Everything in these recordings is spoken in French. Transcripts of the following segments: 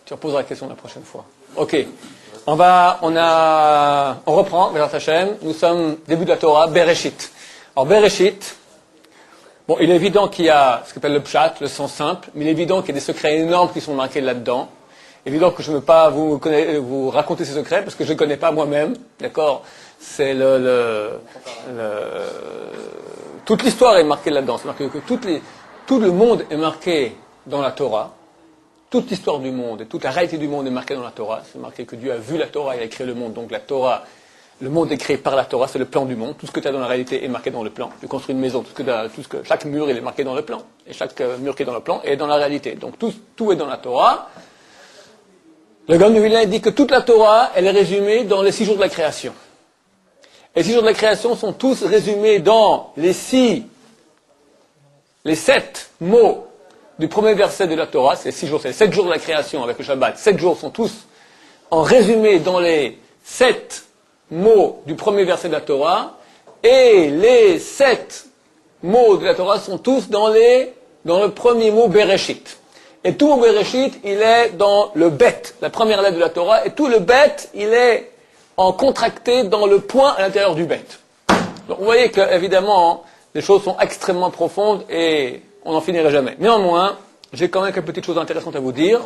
Tu reposeras la question la prochaine fois. Ok. On reprend, Bezrat Hashem. Nous sommes début de la Torah, Bereshit. Alors, Bereshit, bon, il est évident qu'il y a ce qu'on appelle le pshat, le sens simple, mais il est évident qu'il y a des secrets énormes qui sont marqués là-dedans. Évident que je ne veux pas vous raconter ces secrets parce que je ne connais pas moi-même, d'accord? C'est toute l'histoire est marquée là-dedans. C'est marqué que tout le monde est marqué dans la Torah. Toute l'histoire du monde et toute la réalité du monde est marquée dans la Torah. C'est marqué que Dieu a vu la Torah et a créé le monde. Donc la Torah, le monde est créé par la Torah, c'est le plan du monde. Tout ce que tu as dans la réalité est marqué dans le plan. Tu construis une maison, chaque mur il est marqué dans le plan. Et chaque mur qui est dans le plan est dans la réalité. Donc tout est dans la Torah. Le Gaon de Vilna dit que toute la Torah, elle est résumée dans les 6 jours de la création. Et les 6 jours de la création sont tous résumés dans les 7 mots du premier verset de la Torah. C'est 6 jours, c'est les 7 jours de la création avec le Shabbat. 7 jours sont tous en résumé dans les 7 mots du premier verset de la Torah. Et les 7 mots de la Torah sont tous dans le premier mot Bereshit. Et tout le Bereshit, il est dans le bet, la première lettre de la Torah, et tout le bet, il est en contracté dans le point à l'intérieur du bet. Donc vous voyez que, évidemment, les choses sont extrêmement profondes et on n'en finirait jamais. Néanmoins, j'ai quand même quelques petites choses intéressantes à vous dire.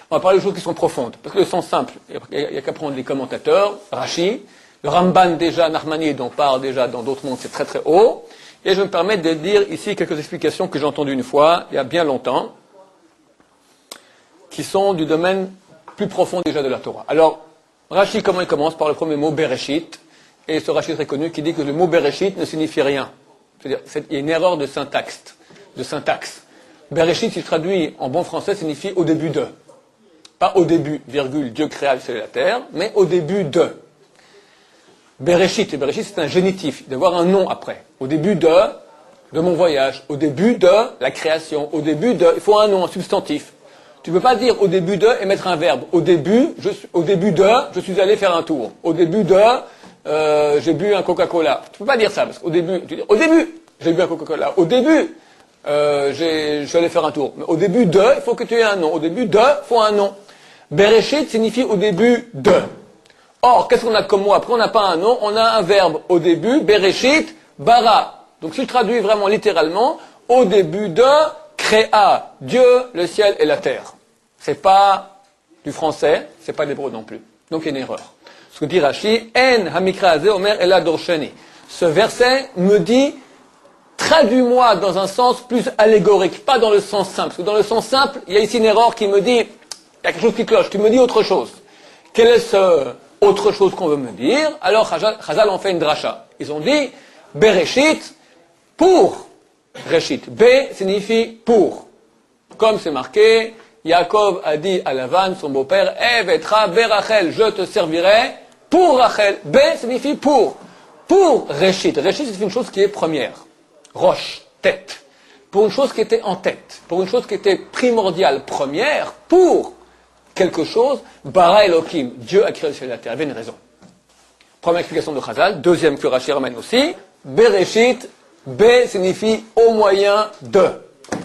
On va parler de choses qui sont profondes. Parce que le sens simple, il n'y a qu'à prendre les commentateurs, Rashi, le Ramban déjà, Nachmani, dont on parle déjà dans d'autres mondes, c'est très très haut. Et je me permets de dire ici quelques explications que j'ai entendues une fois, il y a bien longtemps, qui sont du domaine plus profond déjà de la Torah. Alors, Rashi, comment il commence? Par le premier mot, Bereshit. Et ce Rashi très connu qui dit que le mot Bereshit ne signifie rien. C'est-à-dire, il y a une erreur de syntaxe. Bereshit, si traduit en bon français, signifie au début de. Pas au début, virgule, Dieu créa le ciel et la terre, mais au début de. Bereshit, c'est un génitif, il doit y avoir un nom après. Au début de mon voyage, au début de la création, il faut un nom, un substantif. Tu ne peux pas dire au début de et mettre un verbe. Au début de, je suis allé faire un tour. Au début de, j'ai bu un Coca-Cola. Tu ne peux pas dire ça, parce qu'au début, tu dis, au début, j'ai bu un Coca-Cola. Au début, je suis allé faire un tour. Mais au début de, il faut que tu aies un nom. Au début de, il faut un nom. Bereshit signifie au début de. Or, qu'est-ce qu'on a comme mot après? On n'a pas un nom, on a un verbe. Au début, Bereshit, bara. Donc si je traduis vraiment littéralement, au début de, créa Dieu, le ciel et la terre. C'est pas du français, c'est pas de l'hébreu non plus. Donc il y a une erreur. Ce que dit Rashi, En hamikra azeh omer ela dorshani. Ce verset me dit, traduis-moi dans un sens plus allégorique, pas dans le sens simple. Parce que dans le sens simple, il y a ici une erreur qui me dit, il y a quelque chose qui cloche, tu me dis autre chose. Quelle est ce autre chose qu'on veut me dire? Alors Chazal en fait une dracha. Ils ont dit, Bereshit, pour Reshit. B signifie pour. Comme c'est marqué, Yaakov a dit à Lavan, son beau-père, Evetra berachel, je te servirai pour Rachel. B signifie pour. Pour Reshit. Reshit, c'est une chose qui est première. Roche, tête. Pour une chose qui était en tête. Pour une chose qui était primordiale, première, pour quelque chose, bara Elohim. Dieu a créé le ciel et la terre. Il y avait une raison. Première explication de Chazal. Deuxième que Rashi ramène aussi. Bereshit. B signifie au moyen de.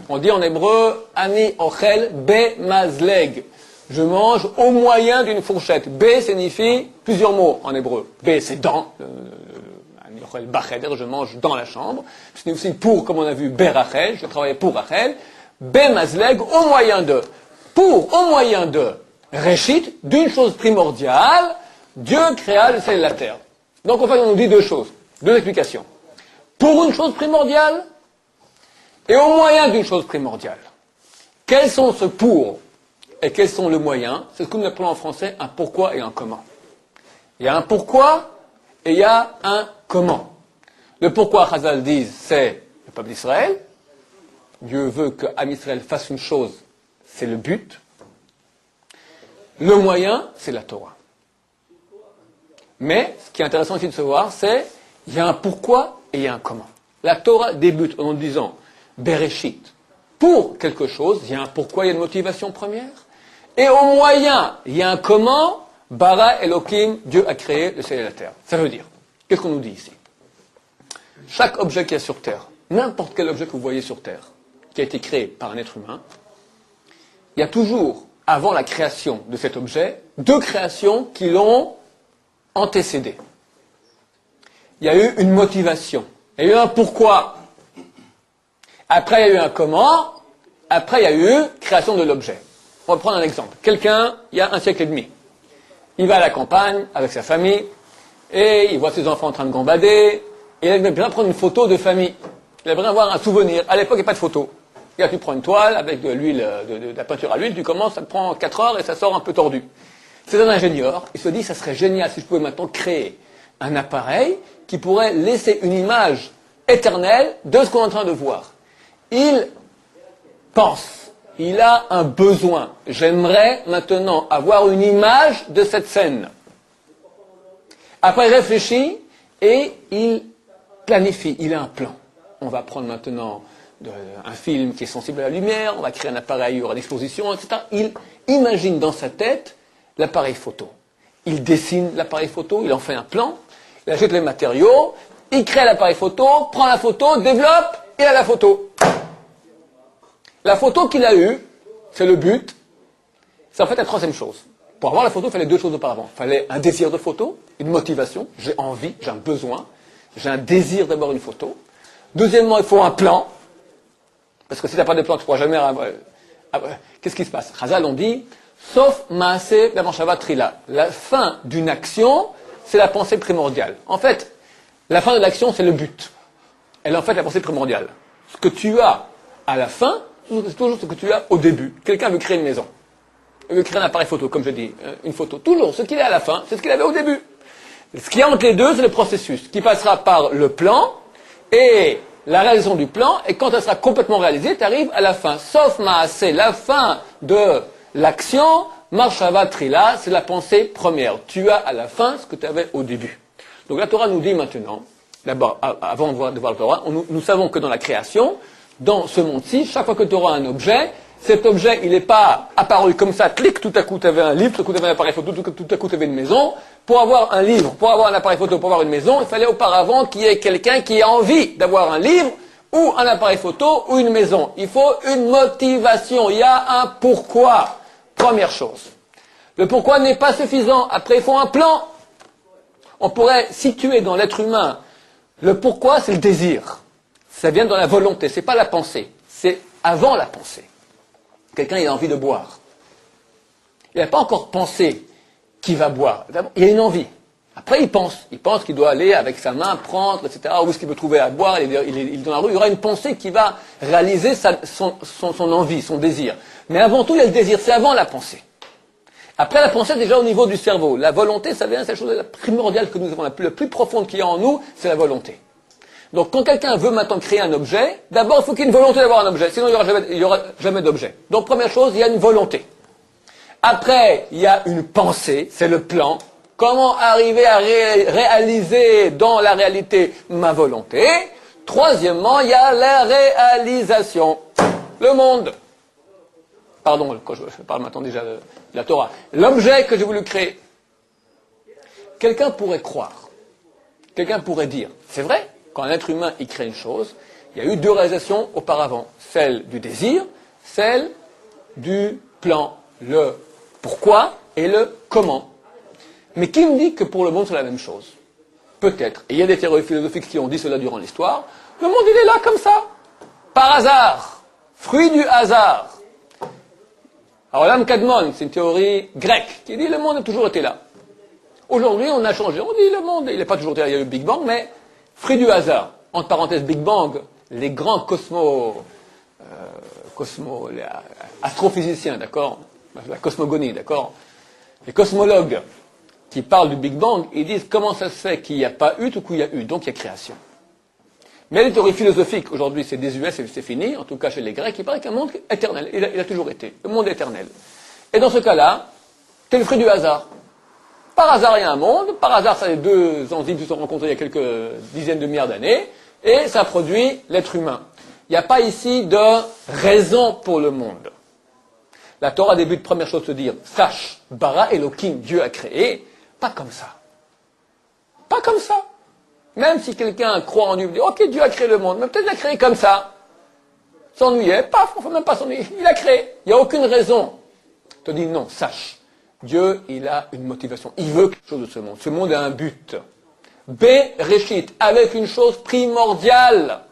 On dit en hébreu, ani ochel be mazleg. Je mange au moyen d'une fourchette. B signifie plusieurs mots en hébreu. B c'est dans, ani ochel bacheder, je mange dans la chambre. C'est aussi pour, comme on a vu, berachel, je travaille pour Rachel. B mazleg, au moyen de. Pour, au moyen de. Reshit, d'une chose primordiale, Dieu créa le ciel et la terre. Donc en fait on nous dit deux choses, deux explications. Pour une chose primordiale et au moyen d'une chose primordiale. Quels sont ce pour et quels sont le moyen? C'est ce que nous appelons en français un pourquoi et un comment. Il y a un pourquoi et il y a un comment. Le pourquoi, Chazal disent, c'est le peuple d'Israël. Dieu veut que Am Israël fasse une chose, c'est le but. Le moyen, c'est la Torah. Mais, ce qui est intéressant ici de se voir, c'est il y a un pourquoi et il y a un comment. La Torah débute en disant Bereshit. Pour quelque chose, il y a un pourquoi, il y a une motivation première. Et au moyen, il y a un comment. Bara Elohim, Dieu a créé le ciel et la terre. Ça veut dire, qu'est-ce qu'on nous dit ici? Chaque objet qu'il y a sur terre, n'importe quel objet que vous voyez sur terre, qui a été créé par un être humain, il y a toujours avant la création de cet objet, deux créations qui l'ont antécédé. Il y a eu une motivation, il y a eu un pourquoi. Après, il y a eu un comment. Après, il y a eu création de l'objet. On va prendre un exemple. Quelqu'un, il y a un siècle et demi, il va à la campagne avec sa famille et il voit ses enfants en train de gambader et il aimerait bien prendre une photo de famille. Il aimerait avoir un souvenir. À l'époque, il n'y a pas de photo. Et là, tu prends une toile avec de l'huile, de la peinture à l'huile, tu commences, ça te prend 4 heures et ça sort un peu tordu. C'est un ingénieur, il se dit, ça serait génial si je pouvais maintenant créer un appareil qui pourrait laisser une image éternelle de ce qu'on est en train de voir. Il pense, il a un besoin. J'aimerais maintenant avoir une image de cette scène. Après, il réfléchit et il planifie, il a un plan. On va prendre maintenant un film qui est sensible à la lumière, on va créer un appareil, il y aura des expositions, etc. Il imagine dans sa tête l'appareil photo. Il dessine l'appareil photo, il en fait un plan, il achète les matériaux, il crée l'appareil photo, prend la photo, développe et a la photo. La photo qu'il a eue, c'est le but, c'est en fait la troisième chose. Pour avoir la photo, il fallait deux choses auparavant. Il fallait un désir de photo, une motivation, j'ai envie, j'ai un besoin, j'ai un désir d'avoir une photo. Deuxièmement, il faut un plan, parce que si tu n'as pas de plan, tu ne pourras jamais... Qu'est-ce qui se passe? Chazal, on dit, sauf Maaseh B'Machshava Trila. La fin d'une action, c'est la pensée primordiale. En fait, la fin de l'action, c'est le but. Elle est en fait la pensée primordiale. Ce que tu as à la fin, c'est toujours ce que tu as au début. Quelqu'un veut créer une maison. Il veut créer un appareil photo, comme je dis, une photo. Toujours, ce qu'il est à la fin, c'est ce qu'il avait au début. Ce qu'il y a entre les deux, c'est le processus, qui passera par le plan et la réalisation du plan, et quand elle sera complètement réalisée, tu arrives à la fin. Sauf Maaseh, la fin de l'action, Marshava Trila, c'est la pensée première. Tu as à la fin ce que tu avais au début. Donc la Torah nous dit maintenant, d'abord, avant de voir la Torah, nous savons que dans la création, dans ce monde-ci, chaque fois que tu auras un objet, cet objet, il n'est pas apparu comme ça, clic, tout à coup tu avais un livre, tout à coup tu avais un appareil photo, tout à coup tu avais une maison. Pour avoir un livre, pour avoir un appareil photo, pour avoir une maison, il fallait auparavant qu'il y ait quelqu'un qui ait envie d'avoir un livre, ou un appareil photo, ou une maison. Il faut une motivation, il y a un pourquoi. Première chose. Le pourquoi n'est pas suffisant, après il faut un plan. On pourrait situer dans l'être humain, le pourquoi c'est le désir. Ça vient dans la volonté, c'est pas la pensée, c'est avant la pensée. Quelqu'un il a envie de boire. Il n'a pas encore pensé qu'il va boire. Il a une envie. Après, il pense qu'il doit aller avec sa main, prendre, etc. Où est-ce qu'il peut trouver à boire, il est dans la rue. Il y aura une pensée qui va réaliser son envie, son désir. Mais avant tout, il y a le désir. C'est avant la pensée. Après, la pensée, déjà au niveau du cerveau. La volonté, ça vient, c'est la chose la primordiale que nous avons, la plus profonde qu'il y a en nous, c'est la volonté. Donc, quand quelqu'un veut maintenant créer un objet, d'abord, il faut qu'il y ait une volonté d'avoir un objet. Sinon, il n'y aura jamais d'objet. Donc, première chose, il y a une volonté. Après, il y a une pensée, c'est le plan. Comment arriver à réaliser dans la réalité ma volonté? Troisièmement, il y a la réalisation. Le monde. Pardon, quand je parle maintenant déjà de la Torah. L'objet que j'ai voulu créer. Quelqu'un pourrait croire. Quelqu'un pourrait dire. C'est vrai, quand un être humain y crée une chose, il y a eu deux réalisations auparavant. Celle du désir, celle du plan. Le pourquoi et le comment. Mais qui me dit que pour le monde c'est la même chose? Peut-être. Et il y a des théories philosophiques qui ont dit cela durant l'histoire. Le monde il est là comme ça. Par hasard. Fruit du hasard. Alors l'âme Kadmon, c'est une théorie grecque qui dit le monde a toujours été là. Aujourd'hui on a changé. On dit le monde, il n'est pas toujours été là. Il y a eu le Big Bang, mais fruit du hasard. Entre parenthèses, Big Bang, les grands les astrophysiciens, d'accord? La cosmogonie, d'accord? Les cosmologues qui parlent du Big Bang, ils disent comment ça se fait qu'il n'y a pas eu tout coup il y a eu, donc il y a création. Mais les théories philosophiques, aujourd'hui c'est désuet, c'est fini, en tout cas chez les Grecs, il paraît qu'un monde éternel, il a toujours été, le monde éternel. Et dans ce cas-là, c'est le fruit du hasard. Par hasard il y a un monde, par hasard ça les deux enzymes se sont rencontrés il y a quelques dizaines de milliards d'années, et ça produit l'être humain. Il n'y a pas ici de raison pour le monde. La Torah débute, première chose, se dire, sache, bara Elohim, Dieu a créé, pas comme ça. Pas comme ça. Même si quelqu'un croit en Dieu, dit, ok, Dieu a créé le monde, mais peut-être il a créé comme ça. S'ennuyait, paf, on ne faut même pas s'ennuyer, il a créé. Il n'y a aucune raison te dit non, sache, Dieu, il a une motivation, il veut quelque chose de ce monde. Ce monde a un but. Bereshit, avec une chose primordiale.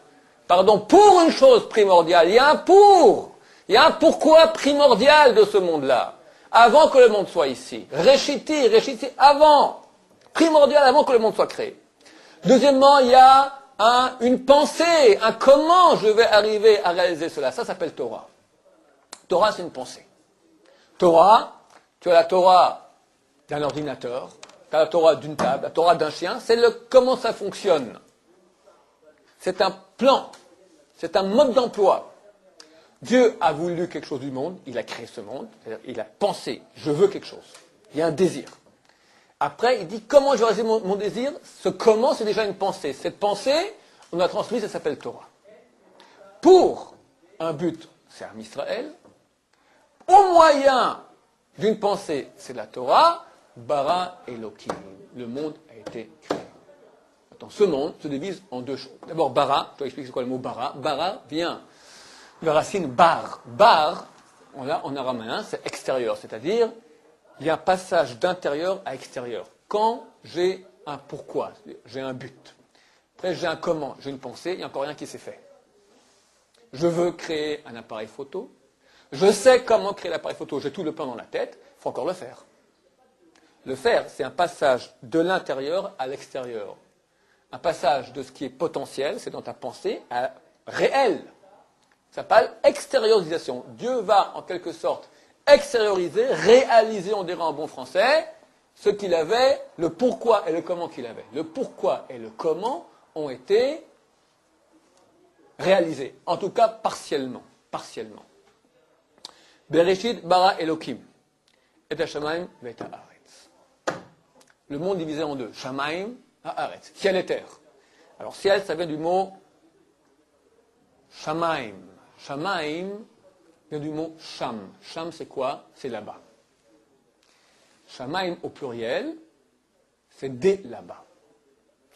Pardon, pour une chose primordiale. Il y a un pour. Il y a un pourquoi primordial de ce monde-là. Avant que le monde soit ici. Reshiti, avant. Primordial avant que le monde soit créé. Deuxièmement, il y a une pensée, un comment je vais arriver à réaliser cela. Ça s'appelle Torah. Torah, c'est une pensée. Torah, tu as la Torah d'un ordinateur, tu as la Torah d'une table, la Torah d'un chien, c'est le comment ça fonctionne. C'est un plan, c'est un mode d'emploi. Dieu a voulu quelque chose du monde, il a créé ce monde, c'est-à-dire il a pensé, je veux quelque chose. Il y a un désir. Après, il dit comment je vais réaliser mon désir. Ce comment, c'est déjà une pensée. Cette pensée, on a transmis, ça s'appelle Torah. Pour un but, c'est Am Israël. Au moyen d'une pensée, c'est la Torah. Bara Elokim. Le monde a été créé. Attends, ce monde se divise en deux choses. D'abord, bara. Je vais expliquer c'est quoi le mot bara. Bara vient de la racine bar. Bar, en araméen, c'est extérieur. C'est-à-dire, il y a un passage d'intérieur à extérieur. Quand j'ai un pourquoi, j'ai un but. Après, j'ai un comment, j'ai une pensée, il n'y a encore rien qui s'est fait. Je veux créer un appareil photo. Je sais comment créer l'appareil photo, j'ai tout le plan dans la tête, il faut encore le faire. Le faire, c'est un passage de l'intérieur à l'extérieur. Un passage de ce qui est potentiel, c'est dans ta pensée, à réel. Ça s'appelle extériorisation. Dieu va, en quelque sorte, extérioriser, réaliser, on dirait en bon français, ce qu'il avait, le pourquoi et le comment qu'il avait. Le pourquoi et le comment ont été réalisés, en tout cas partiellement. Bereshit bara Elokim, et Shamaim et Haaretz. Le monde divisé en deux, Shamaim, Haaretz, ciel et terre. Alors ciel, ça vient du mot Shamaim. Shamaim vient du mot Sham. Sham, c'est quoi? C'est là-bas. Shamaim au pluriel, c'est des là-bas.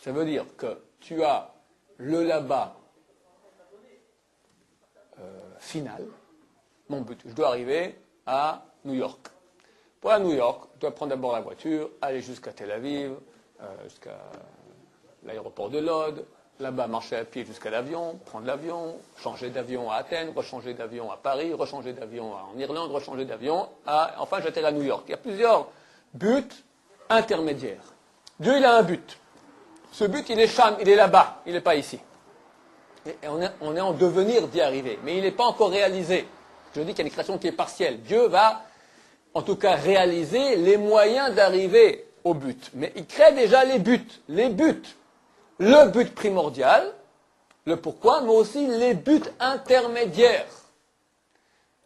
Ça veut dire que tu as le là-bas final. Mon but, je dois arriver à New York. Pour aller à New York, je dois prendre d'abord la voiture, aller jusqu'à Tel Aviv, jusqu'à l'aéroport de Lod, là-bas marcher à pied jusqu'à l'avion, prendre l'avion, changer d'avion à Athènes, rechanger d'avion à Paris, rechanger d'avion en Irlande, rechanger d'avion enfin j'atterris à New York. Il y a plusieurs buts intermédiaires. Dieu, il a un but. Ce but, il est Sham, il est là-bas, il n'est pas ici. Et on est en devenir d'y arriver, mais il n'est pas encore réalisé. Je dis qu'il y a une création qui est partielle. Dieu va, en tout cas, réaliser les moyens d'arriver au but. Mais il crée déjà les buts. Les buts. Le but primordial, le pourquoi, mais aussi les buts intermédiaires.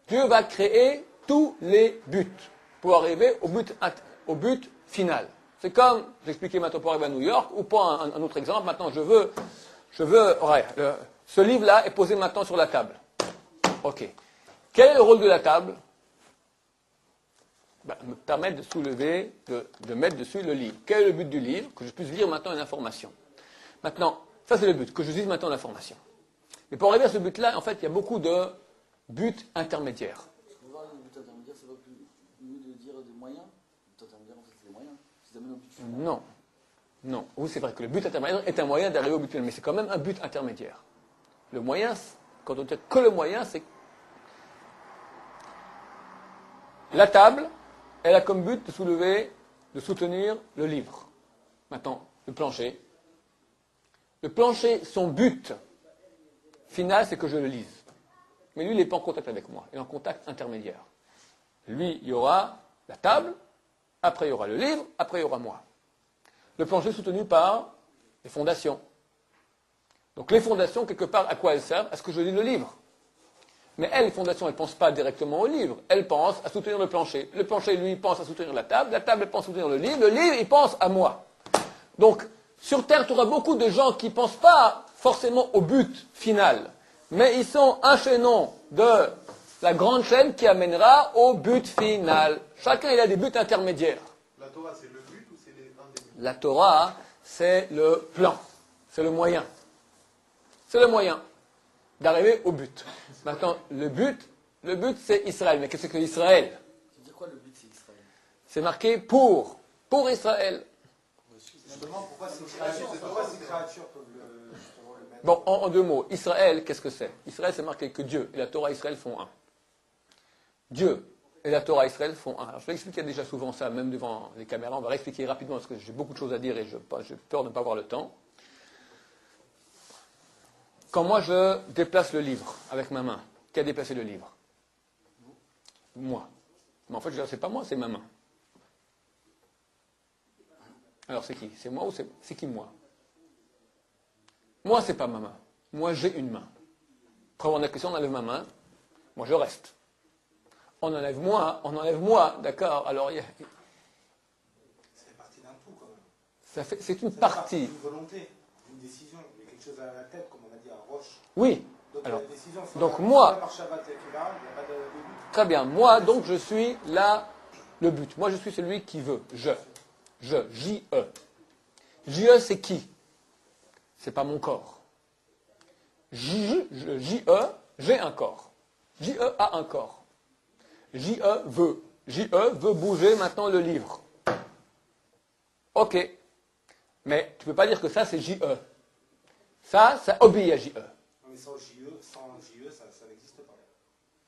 Dieu va créer tous les buts pour arriver au but final. C'est comme, j'expliquais maintenant pour arriver à New York, ou pour un autre exemple, maintenant ce livre-là est posé maintenant sur la table. Ok. Quel est le rôle de la table? Me permettre de soulever, de mettre dessus le livre. Quel est le but du livre? Que je puisse lire maintenant une information. Maintenant, ça c'est le but, que je lise maintenant l'information. Mais pour arriver à ce but-là, en fait, il y a beaucoup de buts intermédiaires. Je peux voir les buts intermédiaires, c'est pas plus mieux de dire des moyens? Les buts intermédiaires, en fait, c'est des moyens. Si ça mène au but final. Non. Non. Oui, c'est vrai que le but intermédiaire est un moyen d'arriver au but final, mais c'est quand même un but intermédiaire. Le moyen, quand on dit que le moyen, c'est la table, elle a comme but de soutenir le livre. Maintenant, le plancher. Le plancher, son but final, c'est que je le lise. Mais lui, il n'est pas en contact avec moi, il est en contact intermédiaire. Lui, il y aura la table, après il y aura le livre, après il y aura moi. Le plancher est soutenu par les fondations. Donc les fondations, quelque part, à quoi elles servent? À ce que je lis le livre. Mais elles, les fondations, elles ne pensent pas directement au livre. Elles pensent à soutenir le plancher. Le plancher, lui, pense à soutenir la table elle pense à soutenir le livre, il pense à moi. Donc, sur Terre, tu auras beaucoup de gens qui ne pensent pas forcément au but final, mais ils sont un chaînon de la grande chaîne qui amènera au but final. Chacun, il a des buts intermédiaires. La Torah, c'est le but ou c'est un des buts? La Torah, c'est le plan, c'est le moyen. C'est le moyen d'arriver au but. Maintenant, le but, c'est Israël. Mais qu'est-ce que Israël? C'est dire quoi C'est marqué pour Israël. Justement, pourquoi ces créatures peuvent justement le mettre? Bon, en deux mots, Israël, qu'est-ce que c'est? Israël, c'est marqué que Dieu et la Torah Israël font un. Dieu et la Torah Israël font un. Alors, je vais expliquer déjà souvent ça, même devant les caméras. On va réexpliquer rapidement parce que j'ai beaucoup de choses à dire et j'ai peur de ne pas avoir le temps. Quand moi je déplace le livre avec ma main, qui a déplacé le livre? Moi. Mais en fait, c'est pas moi, c'est ma main. Alors c'est qui? C'est moi ou c'est qui moi? Moi, c'est pas ma main. Moi, j'ai une main. Après, on a la question, on enlève ma main. Moi, je reste. On enlève moi, d'accord? Alors, C'est partie d'un tout, quand même. c'est une C'est partie. d'une volonté, d'une décision. Il y a quelque chose à la tête, comme on a dit, à Roche. Oui. Donc, Alors, la décision, donc moi, par Shabbat et là, il n'y a pas de but. très bien. Moi, donc, je suis là, le but. Moi, je suis celui qui veut. J-E. J-E, c'est qui? C'est pas mon corps. J-E, j'ai un corps. J-E a un corps. J-E veut. J-E veut bouger maintenant le livre. Ok. Mais tu ne peux pas dire que ça, c'est J-E. Ça obéit à J-E. Non, mais sans JE, ça n'existe pas.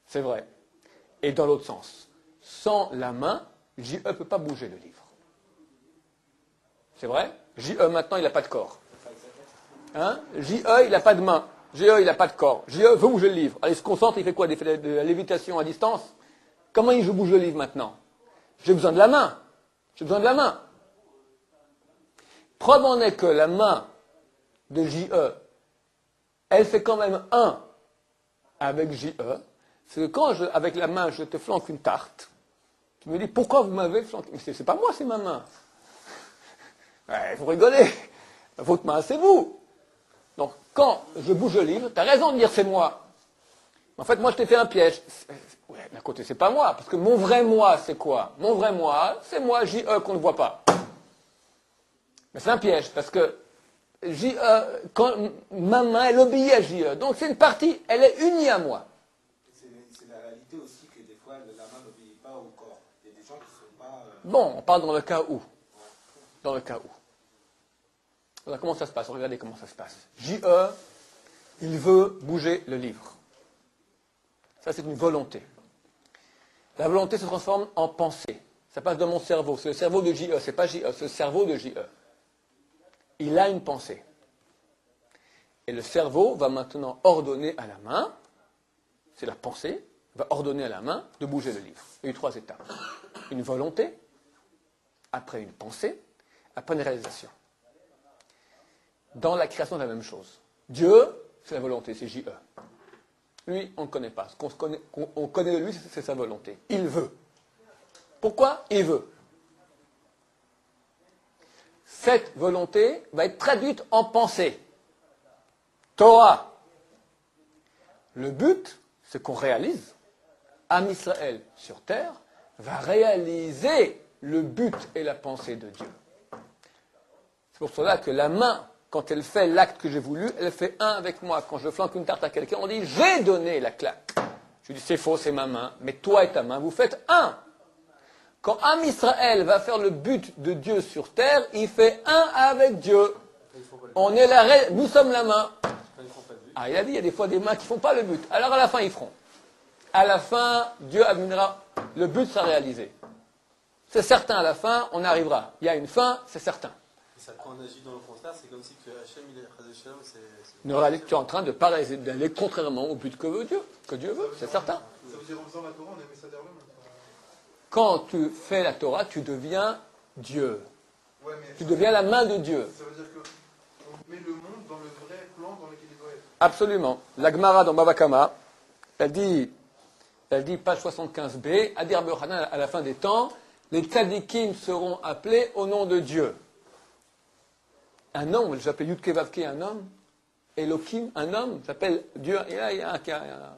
C'est vrai. Et dans l'autre sens, sans la main, J-E ne peut pas bouger le livre. C'est vrai? J-E, maintenant, il n'a pas de corps. Hein? J-E, il n'a pas de main. J-E, il n'a pas de corps. J-E veut bouger le livre. Alors, il se concentre, il fait quoi? Il fait de la lévitation à distance. Comment il bouge le livre maintenant? J'ai besoin de la main. J'ai besoin de la main. Preuve en est que la main de J-E, elle fait quand même un avec J-E. C'est que quand, avec la main, je te flanque une tarte, tu me dis, pourquoi vous m'avez flanqué? Mais c'est pas moi, c'est ma main. Ouais, vous rigolez. Votre main, c'est vous. Donc, quand je bouge le livre, tu as raison de dire c'est moi. En fait, moi, je t'ai fait un piège. Ouais, d'un côté, c'est pas moi. Parce que mon vrai moi, c'est quoi? Mon vrai moi, c'est moi, J-E, qu'on ne voit pas. Mais c'est un piège, parce que J-E, quand ma main, elle obéit à J-E. Donc, c'est une partie, elle est unie à moi. C'est la réalité aussi que des fois, la main n'obéit pas au corps. Il y a des gens qui ne sont pas... Bon, on parle dans le cas où? Dans le cas où? Alors, comment ça se passe? Regardez comment ça se passe. J-E, il veut bouger le livre. Ça, c'est une volonté. La volonté se transforme en pensée. Ça passe dans mon cerveau. C'est le cerveau de J-E. C'est pas J-E, c'est le cerveau de J-E. Il a une pensée. Et le cerveau va maintenant ordonner à la main, c'est la pensée, va ordonner à la main de bouger le livre. Il y a eu 3 étapes. Une volonté, après une pensée, après une réalisation. Dans la création, c'est la même chose. Dieu, c'est la volonté, c'est J-E. Lui, on ne connaît pas. Ce qu'on connaît de lui, c'est sa volonté. Il veut. Pourquoi il veut? Cette volonté va être traduite en pensée. Torah. Le but, c'est qu'on réalise. Am Israël sur terre va réaliser le but et la pensée de Dieu. C'est pour cela que la main, quand elle fait l'acte que j'ai voulu, elle fait un avec moi. Quand je flanque une tarte à quelqu'un, on dit « j'ai donné la claque ». Je dis « c'est faux, c'est ma main ». Mais toi et ta main, vous faites un. Quand Am Israël va faire le but de Dieu sur terre, il fait un avec Dieu. On est nous sommes la main. Ah, il a dit, il y a des fois des mains qui ne font pas le but. Alors à la fin, ils feront. À la fin, Dieu amènera, le but sera réalisé. C'est certain, à la fin, on arrivera. Il y a une fin, c'est certain. Et ça, quand on agit dans le contraire, c'est comme si que Hachem, il est Ne réalise, tu es en train de pas d'aller contrairement au but que veut Dieu, que Dieu veut, c'est certain. Ça veut dire en faisant la Torah, on a mis ça derrière le Quand tu fais la Torah, tu deviens Dieu. Ouais, mais Tu deviens la main de Dieu. ça veut dire qu'on met le monde dans le vrai plan dans lequel il doit être. Absolument. La Gemara dans Bava Kama, elle dit page 75b, Adir Bechanan à la fin des temps, les tzadikim seront appelés au nom de Dieu. Un homme, j'appelle Yudke Vavke un homme, Elohim, un homme, s'appelle Dieu. Et là, il y a un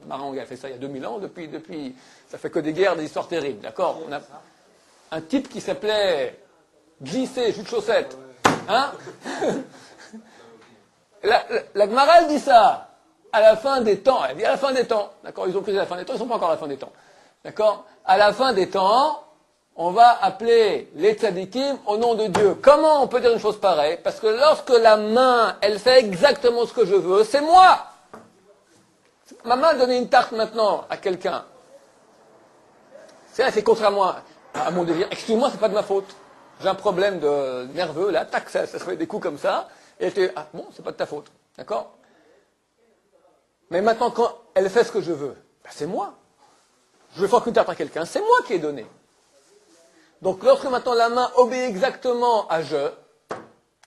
Marang qui a fait ça il y a 2000 ans, depuis, ça fait que des guerres, des histoires terribles, d'accord? On a un type qui s'appelait JC, jus de chaussette. Hein? La Gemara, elle dit ça. À la fin des temps, elle dit à la fin des temps. D'accord? Ils ont pris à la fin des temps, ils ne sont pas encore à la fin des temps. D'accord? À la fin des temps, on va appeler les tzadikim au nom de Dieu. Comment on peut dire une chose pareille? Parce que lorsque la main, elle fait exactement ce que je veux, c'est moi. Ma main a donné une tarte maintenant à quelqu'un. C'est contraire à mon désir. Excuse-moi, c'est pas de ma faute. J'ai un problème de nerveux, là, tac, ça se fait des coups comme ça. Et ah bon, c'est pas de ta faute. D'accord? Mais maintenant, quand elle fait ce que je veux, ben c'est moi. Je veux faire qu'une tarte à quelqu'un, c'est moi qui ai donné. Donc lorsque maintenant la main obéit exactement à je,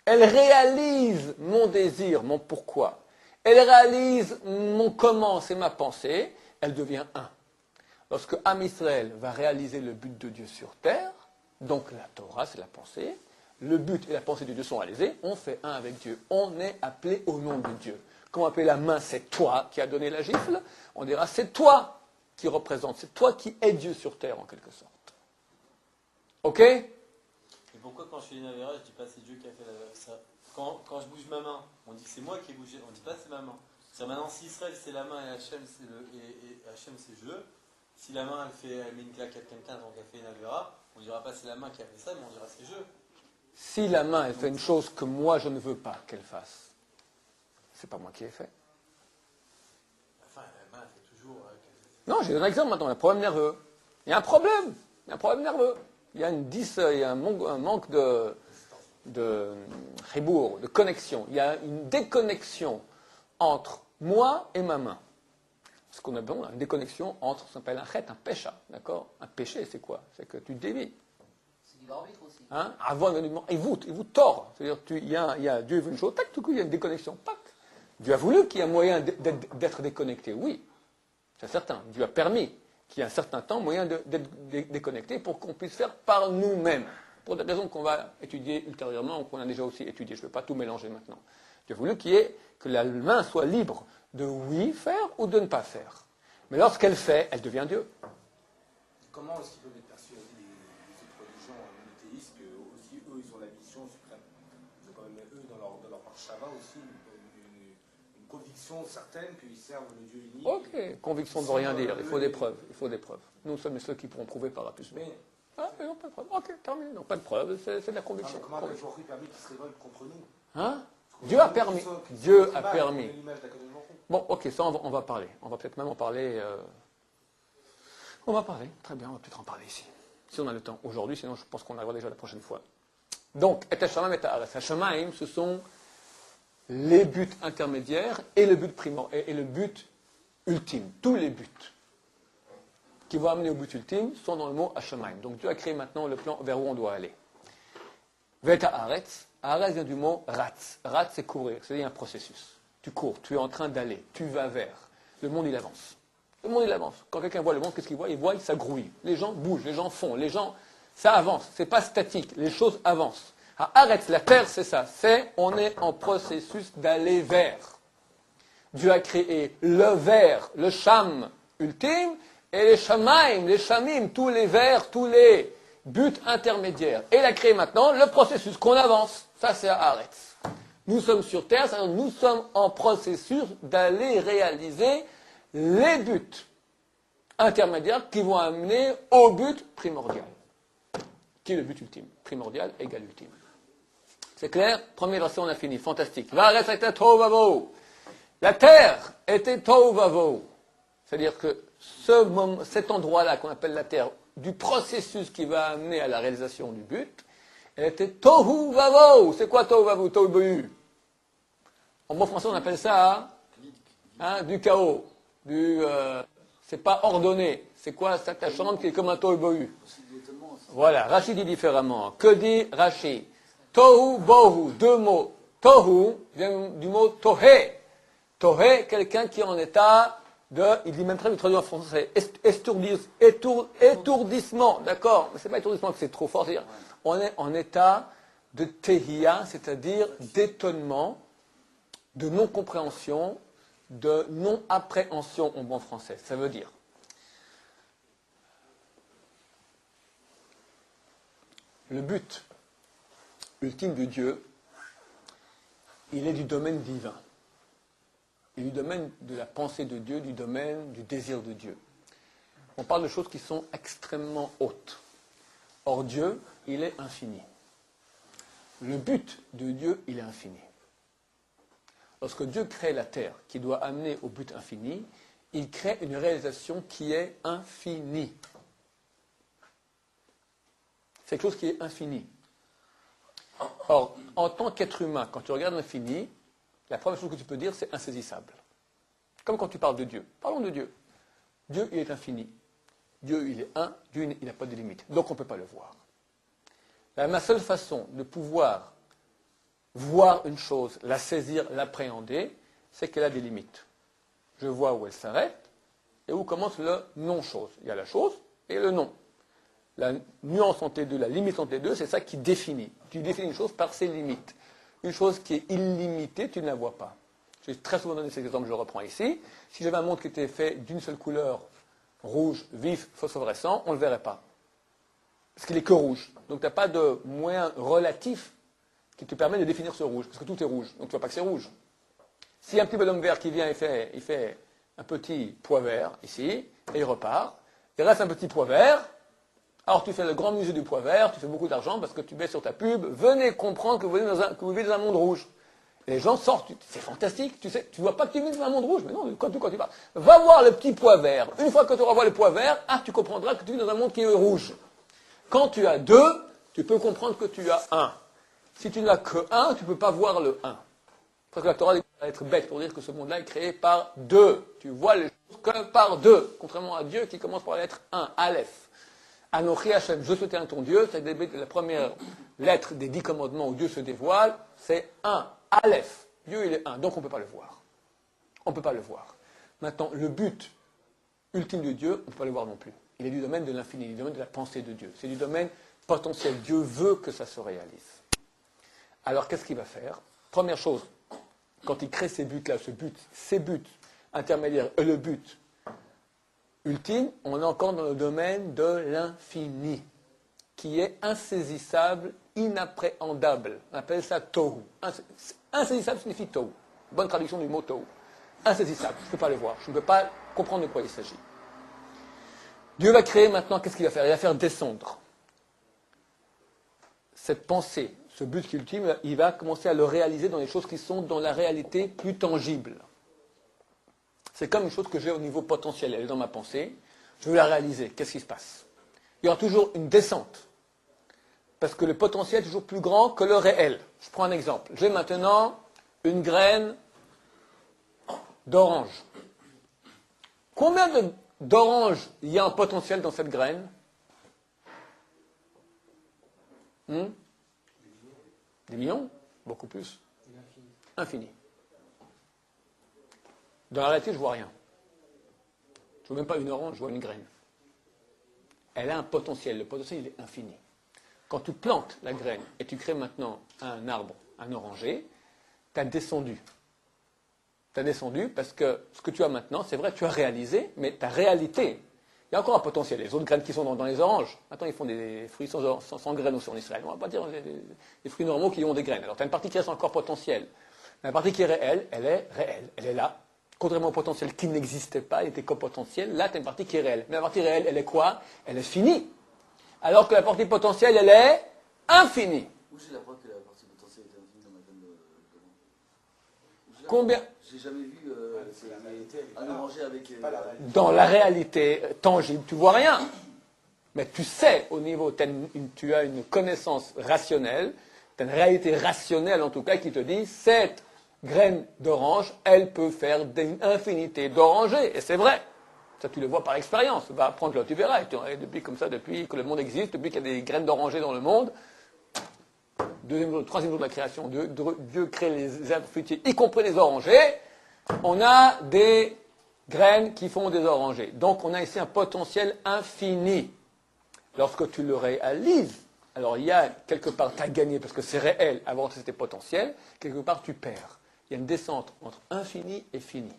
elle réalise mon désir, mon pourquoi. Elle réalise mon comment, c'est ma pensée, elle devient un. Lorsque Am Israël va réaliser le but de Dieu sur terre, donc la Torah, c'est la pensée, le but et la pensée de Dieu sont réalisés, on fait un avec Dieu. On est appelé au nom de Dieu. Comment appeler la main? C'est toi qui as donné la gifle. On dira c'est toi qui représente, c'est toi qui es Dieu sur terre en quelque sorte. Ok? Et pourquoi quand je fais une avéra, je dis pas c'est Dieu qui a fait ça? Quand je bouge ma main, on dit que c'est moi qui ai bougé, on dit pas c'est ma main. C'est maintenant si Israël c'est la main et Hachem c'est je. Si la main elle met une claque à quelqu'un donc elle fait une avéra, on dira pas c'est la main qui a fait ça, mais on dira c'est je. Si la main elle fait une chose que moi je ne veux pas qu'elle fasse, c'est pas moi qui ai fait. Enfin la main elle fait toujours. Non, j'ai un exemple maintenant, un problème nerveux. Il y a un problème, il y a un problème nerveux. Il y a un manque de ribour, de connexion. Il y a une déconnexion entre moi et ma main. Ce qu'on a besoin, une déconnexion entre ce qu'on appelle un chet, un pécha, d'accord? Un péché, c'est quoi? C'est que tu dévies. C'est du arbitre aussi. Hein? Avant l'événement, il vous tord. C'est-à-dire, Dieu veut une chose, tac, tout coup, il y a une déconnexion, pac. Dieu a voulu qu'il y ait un moyen d'être déconnecté, oui. C'est certain. Dieu a permis qu'il y ait un certain temps moyen d'être déconnecté pour qu'on puisse faire par nous-mêmes. Pour des raisons qu'on va étudier ultérieurement ou qu'on a déjà aussi étudiées. Je ne vais pas tout mélanger maintenant. Dieu a voulu que la main soit libre de oui faire ou de ne pas faire. Mais lorsqu'elle fait, elle devient Dieu. Comment est-ce qu'ils peuvent être persuadés les autres religions monothéistes que aussi eux ils ont la mission suprême? Ils ont quand même eux dans leur Shava aussi une conviction certaine qu'ils servent le Dieu unique. Ok, conviction ne veut rien dire, il faut des preuves. Nous sommes ceux qui pourront prouver par A plus B. Ah, mais non, pas de preuve. Ok, terminé. Non, pas de preuve, c'est de la conviction. Comment Jorri permis qu'ils se révoltent contre nous? Hein? Dieu a permis. Dieu a permis. Bon, ok, ça on va parler. On va peut-être même en parler. On va parler, très bien, on va peut-être en parler ici. Si on a le temps aujourd'hui, sinon je pense qu'on arrivera déjà la prochaine fois. Donc, et Hashemaim et Haaretz. Hashemaim, ce sont les buts intermédiaires et le but et le but ultime. Tous les buts qui vont amener au but ultime sont dans le mot Hashemaim. Donc Dieu a créé maintenant le plan vers où on doit aller. Veta Haaretz. Haaretz vient du mot Ratz. Ratz, c'est courir, c'est un processus. Tu cours, tu es en train d'aller, tu vas vers. Le monde, il avance. Le monde, il avance. Quand quelqu'un voit le monde, qu'est-ce qu'il voit? Il voit, ça grouille. Les gens bougent, les gens font, ça avance. C'est pas statique, les choses avancent. Haaretz, la terre, c'est ça. On est en processus d'aller vers. Dieu a créé le vers, le sham ultime, et les shamaim, les shamim, tous les vers, tous les buts intermédiaires. Et il a créé maintenant le processus qu'on avance. Ça, c'est Haaretz. Nous sommes sur terre, c'est-à-dire nous sommes en processus d'aller réaliser les buts intermédiaires qui vont amener au but primordial. Qui est le but ultime? Primordial égale ultime. C'est clair? Premier verset, on a fini. Fantastique. La terre était tohu vavohu. C'est-à-dire que cet endroit-là qu'on appelle la terre, du processus qui va amener à la réalisation du but, elle était tohu vavohu. C'est quoi tohu vavohu? Tohu bohu. En bon français, on appelle ça du chaos. C'est pas ordonné. C'est quoi ta chambre qui est comme un tohu bohu? Voilà, Rashi dit différemment. Que dit Rashi? Tohu bohu, deux mots. Tohu vient du mot tohe. Tohe, quelqu'un qui est en état il dit même très bien traduit en français, étourdissement, d'accord? Mais c'est pas étourdissement que c'est trop fort, c'est-à-dire, on est en état de tehia, c'est-à-dire d'étonnement, de non-compréhension, de non-appréhension en bon français. Ça veut dire, le but ultime de Dieu, il est du domaine divin. Et du domaine de la pensée de Dieu, du domaine du désir de Dieu. On parle de choses qui sont extrêmement hautes. Or Dieu, il est infini. Le but de Dieu, il est infini. Lorsque Dieu crée la terre, qui doit amener au but infini, il crée une réalisation qui est infinie. C'est quelque chose qui est infini. Or, en tant qu'être humain, quand tu regardes l'infini, la première chose que tu peux dire, c'est insaisissable. Comme quand tu parles de Dieu. Parlons de Dieu. Dieu, il est infini. Dieu, il est un. Dieu, il n'a pas de limite. Donc, on ne peut pas le voir. Ma seule façon de pouvoir voir une chose, la saisir, l'appréhender, c'est qu'elle a des limites. Je vois où elle s'arrête et où commence le non-chose. Il y a la chose et le non. La nuance entre les deux, la limite entre les deux, c'est ça qui définit. Tu définis une chose par ses limites. Une chose qui est illimitée, tu ne la vois pas. J'ai très souvent donné cet exemple, je le reprends ici. Si j'avais un monde qui était fait d'une seule couleur, rouge, vif, phosphorescent, on ne le verrait pas. Parce qu'il n'est que rouge. Donc tu n'as pas de moyen relatif qui te permet de définir ce rouge, parce que tout est rouge, donc tu ne vois pas que c'est rouge. Si un petit bonhomme vert qui vient et fait un petit pois vert, ici, et il repart, il reste un petit pois vert, alors tu fais le grand musée du pois vert, tu fais beaucoup d'argent parce que tu mets sur ta pub, venez comprendre que vous vivez dans un monde rouge. Et les gens sortent, c'est fantastique, tu sais, tu vois pas que tu vis dans un monde rouge, mais non, quand tu parles. Va voir le petit pois vert. Une fois que tu auras vu le pois vert, tu comprendras que tu vis dans un monde qui est rouge. Quand tu as deux, tu peux comprendre que tu as un. Si tu n'as que un, tu ne peux pas voir le un. Parce que la Torah va être bête pour dire que ce monde-là est créé par deux. Tu vois les choses que par deux. Contrairement à Dieu qui commence par la lettre 1, Aleph. Anochi Hashem, je suis ton Dieu, c'est la première lettre des 10 commandements où Dieu se dévoile, c'est 1, Aleph. Dieu, il est 1, donc on ne peut pas le voir. On ne peut pas le voir. Maintenant, le but ultime de Dieu, on ne peut pas le voir non plus. Il est du domaine de l'infini, du domaine de la pensée de Dieu. C'est du domaine potentiel. Dieu veut que ça se réalise. Alors, qu'est-ce qu'il va faire? Première chose, quand il crée ces buts-là, ces buts intermédiaires et le but ultime, on est encore dans le domaine de l'infini, qui est insaisissable, inappréhendable. On appelle ça tohu. Insaisissable signifie tohu. Bonne traduction du mot tohu. Insaisissable, je ne peux pas le voir, je ne peux pas comprendre de quoi il s'agit. Dieu va créer maintenant, qu'est-ce qu'il va faire? Il va faire descendre cette pensée, ce but ultime, il va commencer à le réaliser dans les choses qui sont dans la réalité plus tangible. C'est comme une chose que j'ai au niveau potentiel, elle est dans ma pensée, je veux la réaliser, qu'est-ce qui se passe? Il y aura toujours une descente, parce que le potentiel est toujours plus grand que le réel. Je prends un exemple, j'ai maintenant une graine d'orange. Combien d'oranges il y a en potentiel dans cette graine? Des millions? Beaucoup plus. Infini. Dans la réalité, je ne vois rien. Je ne vois même pas une orange, je vois une graine. Elle a un potentiel. Le potentiel, il est infini. Quand tu plantes la graine et tu crées maintenant un arbre, un oranger, tu as descendu. Tu as descendu parce que ce que tu as maintenant, c'est vrai, tu as réalisé, mais ta réalité, il y a encore un potentiel. Les autres graines qui sont dans les oranges, maintenant ils font des fruits sans graines aussi en Israël. On ne va pas dire des fruits normaux qui ont des graines. Alors tu as une partie qui reste encore potentielle. La partie qui est réelle, elle est réelle. Elle est là. Contrairement au potentiel qui n'existait pas, il était qu'au potentiel, là tu as une partie qui est réelle. Mais la partie réelle, elle est quoi? Elle est finie. Alors que la partie potentielle, elle est infinie. Où j'ai la preuve que la partie potentielle était infinie dans ma graine de Combien? J'ai jamais vu un oranger avec... Dans la réalité tangible, tu vois rien. Mais tu sais, au niveau, tu as une connaissance rationnelle, tu as une réalité rationnelle en tout cas qui te dit, cette graine d'orange, elle peut faire une infinité d'orangers. Et c'est vrai. Ça, tu le vois par expérience. Va apprendre là, tu verras. Et depuis que le monde existe, depuis qu'il y a des graines d'oranger dans le monde, troisième jour de la création, Dieu crée les arbres fruitiers, y compris les orangers. On a des graines qui font des orangers. Donc, on a ici un potentiel infini. Lorsque tu le réalises, alors il y a quelque part, tu as gagné parce que c'est réel, avant c'était potentiel, quelque part tu perds. Il y a une descente entre infini et fini.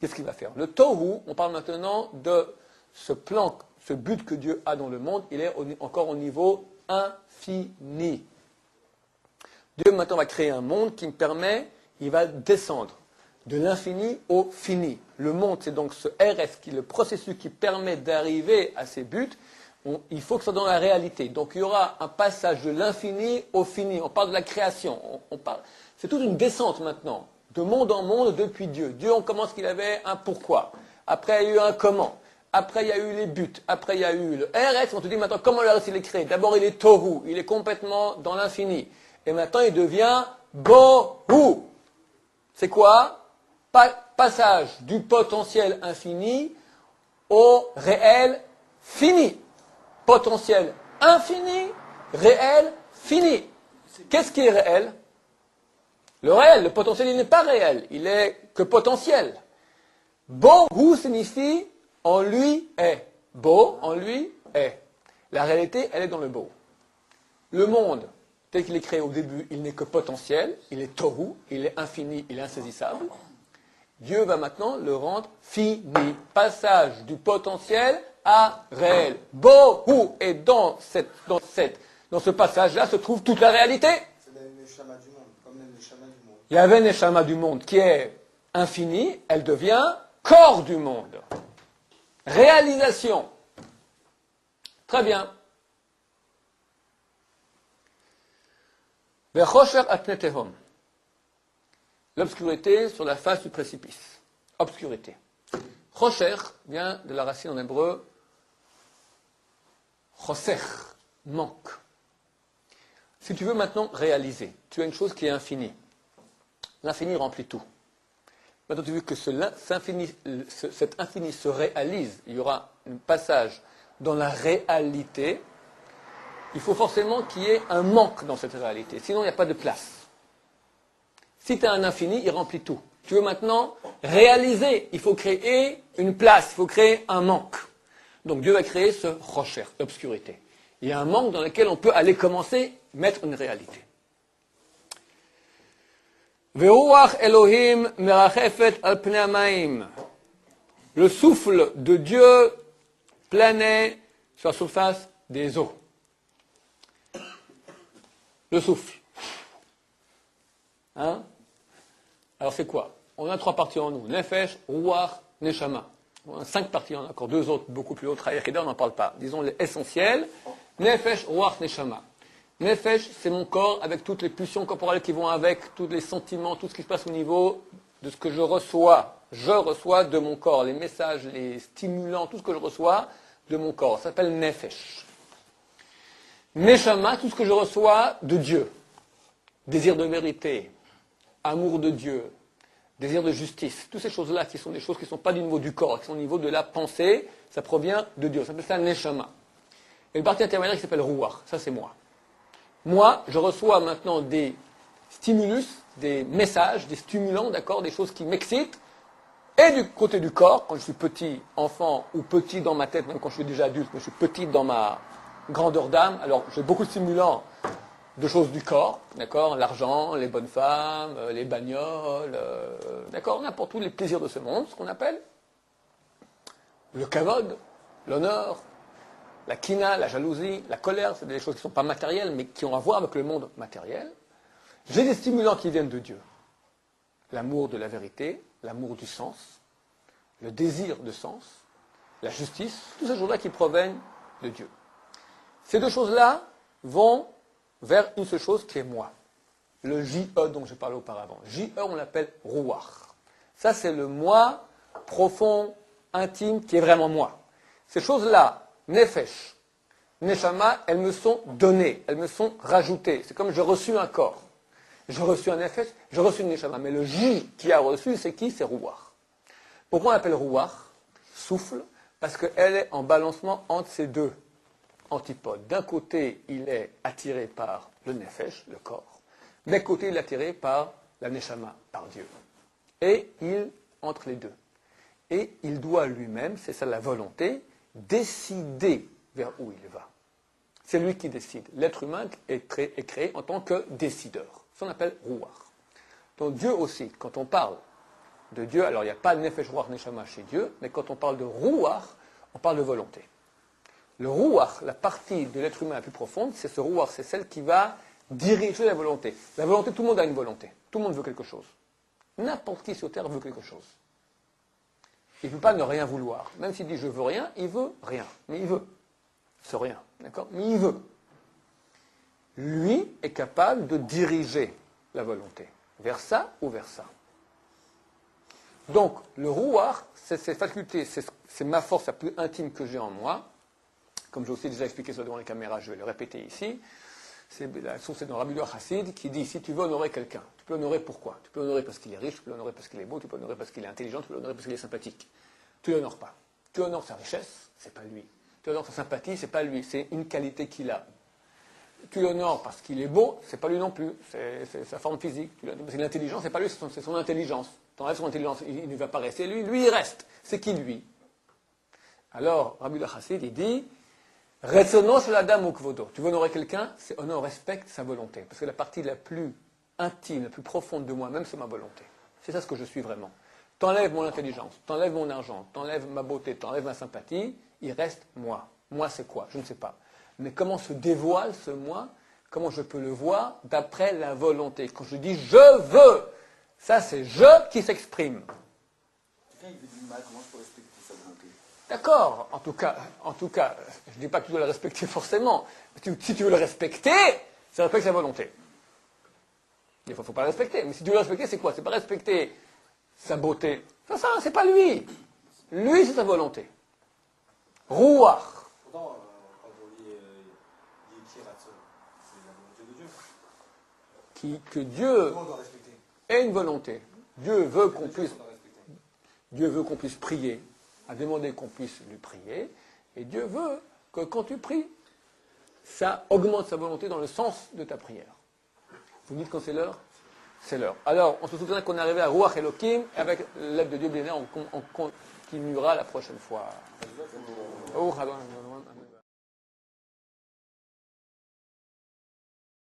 Qu'est-ce qu'il va faire? Le tohu, on parle maintenant de ce plan, ce but que Dieu a dans le monde, il est encore au niveau infini. Dieu maintenant va créer un monde qui me permet, il va descendre de l'infini au fini. Le monde, c'est donc ce RS, qui est le processus qui permet d'arriver à ces buts, Il faut que ce soit dans la réalité. Donc il y aura un passage de l'infini au fini. On parle de la création. C'est toute une descente maintenant, de monde en monde depuis Dieu. Dieu, on commence qu'il avait un pourquoi. Après, il y a eu un comment. Après, il y a eu les buts. Après, il y a eu le RS. On te dit maintenant comment le RS il est créé. D'abord, il est Tohu. Il est complètement dans l'infini. Et maintenant, il devient Bohu. C'est quoi? Passage du potentiel infini au réel fini. Potentiel infini, réel fini. Qu'est-ce qui est réel? Le réel, le potentiel, il n'est pas réel. Il est que potentiel. Bohu signifie en lui est. Bo, en lui est. La réalité, elle est dans le beau. Le monde, tel qu'il est créé au début, il n'est que potentiel, il est tohu, il est infini, il est insaisissable. Dieu va maintenant le rendre fini. Passage du potentiel à réel. Bohu. Et dans ce passage-là se trouve toute la réalité. C'est la neshama du monde, comme la neshama du monde. Il y avait une neshama du monde qui est infinie, elle devient corps du monde. Réalisation. Très bien. L'obscurité sur la face du précipice. Obscurité. Chosher vient de la racine en hébreu choser, manque. Si tu veux maintenant réaliser, tu as une chose qui est infinie. L'infini remplit tout. Maintenant, tu veux que cet infini se réalise, il y aura un passage dans la réalité. Il faut forcément qu'il y ait un manque dans cette réalité, sinon il n'y a pas de place. Si tu as un infini, il remplit tout. Tu veux maintenant réaliser, il faut créer une place, il faut créer un manque. Donc Dieu va créer ce rocher, l'obscurité. Il y a un manque dans lequel on peut aller commencer, mettre une réalité. Ve'ruach Elohim merachefet al pnei hamayim. Le souffle de Dieu planait sur la surface des eaux. Le souffle. Hein? Alors c'est quoi? On a 3 parties en nous. Nefesh, Ruach, Neshama. On a 5 parties, on a encore 2 autres, beaucoup plus autres. On n'en parle pas. Disons l'essentiel. Nefesh, Ruach, Neshama. Nefesh, c'est mon corps avec toutes les pulsions corporelles qui vont avec, tous les sentiments, tout ce qui se passe au niveau de ce que je reçois. Je reçois de mon corps, les messages, les stimulants, tout ce que je reçois de mon corps. Ça s'appelle Nefesh. Neshama, tout ce que je reçois de Dieu. Désir de vérité, amour de Dieu, désir de justice. Toutes ces choses-là qui sont des choses qui ne sont pas du niveau du corps, qui sont au niveau de la pensée, ça provient de Dieu. Ça s'appelle ça Neshama. Et une partie intermédiaire qui s'appelle Ruach. Ça, c'est moi. Moi, je reçois maintenant des stimulus, des messages, des stimulants, d'accord, des choses qui m'excitent. Et du côté du corps, quand je suis petit enfant ou petit dans ma tête, même quand je suis déjà adulte, mais je suis petit dans ma grandeur d'âme, alors j'ai beaucoup de stimulants de choses du corps, d'accord, l'argent, les bonnes femmes, les bagnoles, d'accord, n'importe où les plaisirs de ce monde, ce qu'on appelle le kavod, l'honneur, la kina, la jalousie, la colère, c'est des choses qui ne sont pas matérielles, mais qui ont à voir avec le monde matériel. J'ai des stimulants qui viennent de Dieu. L'amour de la vérité, l'amour du sens, le désir de sens, la justice, toutes ces choses-là qui proviennent de Dieu. Ces 2 choses-là vont vers une seule chose qui est moi. Le J-E dont j'ai parlé auparavant. J-E, on l'appelle Ruach. Ça, c'est le moi profond, intime, qui est vraiment moi. Ces choses-là, Nefesh, Neshama, elles me sont données, elles me sont rajoutées. C'est comme j'ai reçu un corps. J'ai reçu un Nefesh, j'ai reçu une Neshama. Mais le J qui a reçu, c'est qui? C'est Ruach. Pourquoi on l'appelle Ruach? Souffle, parce qu'elle est en balancement entre ces 2 antipodes. D'un côté, il est attiré par le Nefesh, le corps. D'un côté, il est attiré par la Neshama, par Dieu. Et il, entre les 2. Et il doit lui-même, c'est ça la volonté, décider vers où il va. C'est lui qui décide. L'être humain est créé en tant que décideur. Ça on appelle Ruach. Donc Dieu aussi, quand on parle de Dieu, alors il n'y a pas Nefesh, Ruach, Neshama chez Dieu, mais quand on parle de Ruach, on parle de volonté. Le Ruach, la partie de l'être humain la plus profonde, c'est ce Ruach, c'est celle qui va diriger la volonté. La volonté, tout le monde a une volonté. Tout le monde veut quelque chose. N'importe qui sur Terre veut quelque chose. Il ne peut pas ne rien vouloir. Même s'il dit je veux rien, il veut rien. Mais il veut. C'est rien, d'accord? Mais il veut. Lui est capable de diriger la volonté, vers ça ou vers ça. Donc, le rouar, c'est cette faculté, c'est ma force la plus intime que j'ai en moi. Comme j'ai aussi déjà expliqué ça devant les caméras, je vais le répéter ici. La source est dans Rabbi Yehuda Chassid qui dit, si tu veux honorer quelqu'un, tu peux l'honorer pourquoi? Tu peux l'honorer parce qu'il est riche, tu peux l'honorer parce qu'il est beau, tu peux l'honorer parce qu'il est intelligent, tu peux l'honorer parce qu'il est sympathique. Tu ne l'honores pas. Tu honores sa richesse, c'est pas lui. Tu honores sa sympathie, c'est pas lui, c'est une qualité qu'il a. Tu l'honores parce qu'il est beau, c'est pas lui non plus, c'est sa forme physique. Parce que l'intelligence, c'est pas lui, c'est son intelligence. Tu enlèves son intelligence, il ne va pas rester. Lui, il reste. C'est qui lui? Alors, Rabbi Yehuda Chassid, il dit, Retsono shel adam hu kvodo. Tu veux honorer quelqu'un, c'est honore, respecte sa volonté. Parce que la partie la plus intime, la plus profonde de moi-même, c'est ma volonté. C'est ça ce que je suis vraiment. T'enlèves mon intelligence, t'enlèves mon argent, t'enlèves ma beauté, t'enlèves ma sympathie, il reste moi. Moi, c'est quoi? Je ne sais pas. Mais comment se dévoile ce moi? Comment je peux le voir d'après la volonté? Quand je dis je veux, ça c'est je qui s'exprime. Quelqu'un il veut du mal, comment je peux respecter sa volonté? D'accord, en tout cas, je ne dis pas que tu dois le respecter forcément. Si tu veux le respecter, c'est respecter sa volonté. Il ne faut pas le respecter. Mais si tu veux le respecter, c'est quoi? C'est pas respecter sa beauté. Ça, c'est pas lui. Lui, c'est sa volonté. Rouach. Pourtant, quand on lit Yikiratson, c'est la volonté de Dieu. Que Dieu Comment on doit respecter? ait une volonté. Dieu veut qu'on puisse, On doit respecter. Dieu veut qu'on puisse prier, a demandé qu'on puisse lui prier, et Dieu veut que quand tu pries, ça augmente sa volonté dans le sens de ta prière. Vous dites quand c'est l'heure? C'est l'heure. Alors, on se souvient qu'on est arrivé à Ruach Elohim, et avec l'aide de Dieu, bien, on continuera la prochaine fois.